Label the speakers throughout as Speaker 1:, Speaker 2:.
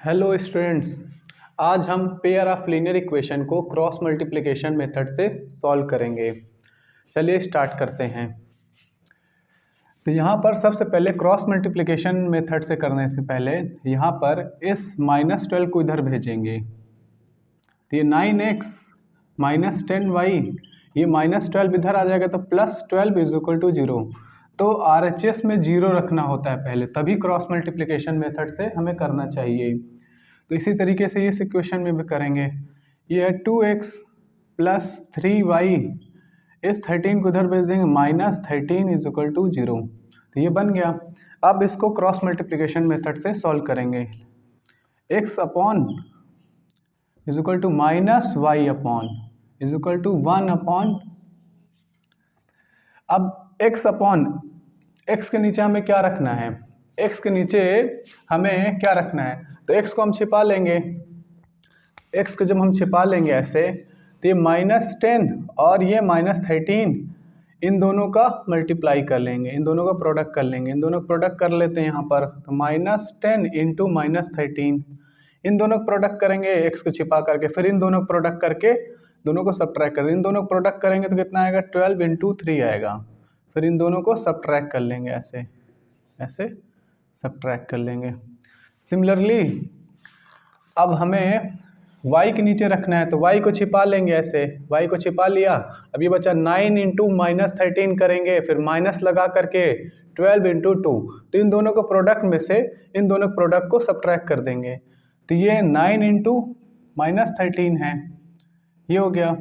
Speaker 1: Hello students, आज हम pair of linear equation को क्रॉस मल्टीप्लिकेशन मेथड से सॉल्व करेंगे। चलिए स्टार्ट करते हैं। तो यहाँ पर सबसे पहले क्रॉस मल्टीप्लिकेशन मेथड से करने से पहले यहाँ पर इस -12 को इधर भेजेंगे। तो ये 9x माइनस 10y, ये -12 इधर आ जाएगा तो +12 = 0। तो RHS में 0 रखना होता है पहले, तभी क्रॉस मल्टीप्लिकेशन मेथड से हमें करना चाहिए। तो इसी तरीके से इस इक्वेशन में भी करेंगे। ये है 2x + 3y, इस 13 को इधर भेज देंगे, -13 = 0। तो ये बन गया। अब इसको क्रॉस मल्टीप्लिकेशन मेथड से सॉल्व करेंगे। x upon is equal to -y upon is equal to 1 upon, अब x अपॉन x के नीचे हमें क्या रखना है, x के नीचे हमें क्या रखना है, तो x को हम छिपा लेंगे। x को जब हम छिपा लेंगे ऐसे, तो ये -10 और ये -13, इन दोनों का मल्टीप्लाई कर लेंगे, इन दोनों का प्रोडक्ट कर लेंगे। इन दोनों का प्रोडक्ट कर लेते हैं यहाँ पर, तो -10 इंटू -13, इन दोनों का प्रोडक्ट करेंगे x को छिपा करके, फिर इन दोनों का प्रोडक्ट करके दोनों को सब्ट्रैक्ट कर, इन दोनों को प्रोडक्ट करेंगे तो कितना आएगा, 12 इंटू 3 आएगा। फिर इन दोनों को सब्ट्रैक्ट कर लेंगे, ऐसे ऐसे सब्ट्रैक्ट कर लेंगे। सिमिलरली अब हमें y के नीचे रखना है, तो y को छिपा लेंगे ऐसे, y को छिपा लिया। अब ये बचा 9 इंटू -13 करेंगे, फिर माइनस लगा करके 12 इंटू 2, तो इन दोनों को प्रोडक्ट में से इन दोनों प्रोडक्ट को सब्ट्रैक्ट कर देंगे। तो ये 9 इंटू -13 है, ये हो गया।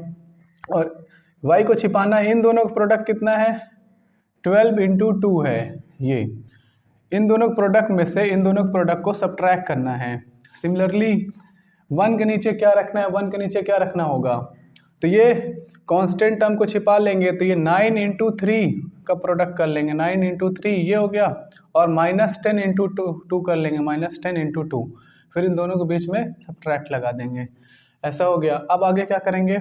Speaker 1: और y को छिपाना, इन दोनों का प्रोडक्ट कितना है, 12 इंटू 2 है। ये इन दोनों प्रोडक्ट में से इन दोनों प्रोडक्ट को सब्ट्रैक्ट करना है। सिमिलरली 1 के नीचे क्या रखना है, 1 के नीचे क्या रखना होगा, तो ये कांस्टेंट टर्म को छिपा लेंगे। तो ये 9 इंटू 3 का प्रोडक्ट कर लेंगे, 9 इंटू 3 ये हो गया, और -10 इंटू 2 कर लेंगे, -10 इंटू 2, फिर इन दोनों के बीच में सब्ट्रैक्ट लगा देंगे। ऐसा हो गया। अब आगे क्या करेंगे,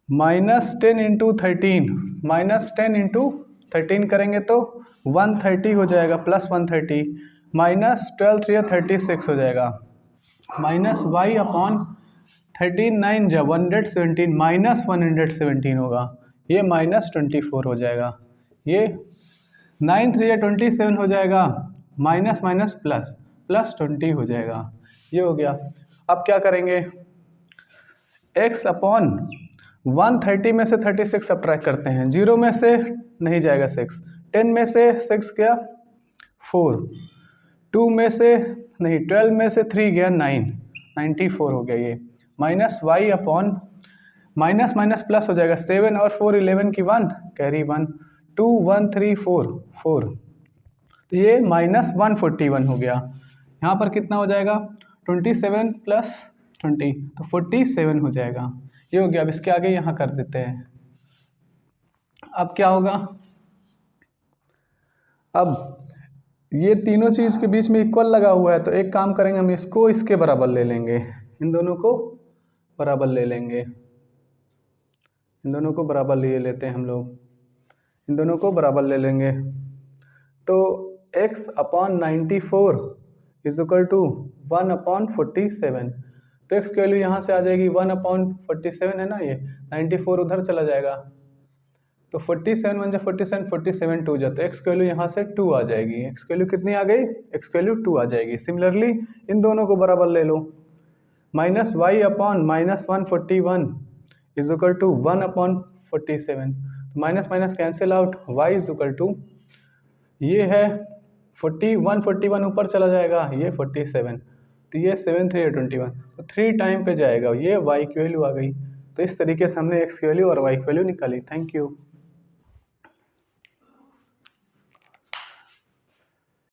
Speaker 1: -10 इंटू 13, -10 इंटू 13 करेंगे तो 130 हो जाएगा, +130, -12 3 36 हो जाएगा, -y अपॉन 13 9 जा 117, -117 होगा, ये -24 हो जाएगा, ये 9 3 27 हो जाएगा, माइनस माइनस प्लस +20 हो जाएगा, ये हो गया। अब क्या करेंगे, x अपॉन 130 में से 36 सब्ट्रैक्ट करते हैं, 0 में से नहीं जाएगा 6, 10 में से 6 गया 4, 2 में से नहीं, 12 में से 3 गया 9, 94 हो गया ये, -y upon minus minus plus हो जाएगा, 7 और 4 11 की 1 कैरी 1, 2 1 3 4 4, तो ये -141 हो गया। यहाँ पर कितना हो जाएगा, 27 + 20, तो 47 हो जाएगा, ये हो गया। अब इसके आगे यहाँ कर देते हैं। अब क्या होगा, अब ये तीनों चीज़ के बीच में इक्वल लगा हुआ है, तो एक काम करेंगे, हम इसको इसके बराबर ले लेंगे, इन दोनों को बराबर ले लेंगे, इन दोनों को बराबर ले लेते हैं हम लोग, इन दोनों को बराबर ले लेंगे। तो x अपॉन 94 = 1/47, तो x की वैल्यू यहाँ से आ जाएगी 1/47 है ना, ये 94 उधर चला जाएगा, तो 47 1 जा 47, 47 2 जाता है, x की वैल्यू यहाँ से 2 आ जाएगी। x की वैल्यू कितनी आ गई, x की वैल्यू 2 आ जाएगी। सिमिलरली इन दोनों को बराबर ले लो, -y upon -141 = 1/47, minus minus cancel out, y = ये है 41 ऊपर चला जाएगा, ये 47, तो ये 7 3 21, तो 3 टाइम पे जाएगा, ये y की वैल्यू आ गई। तो इस तरीके से हमने x की वैल्यू और y की वैल्यू निकाली। Thank you.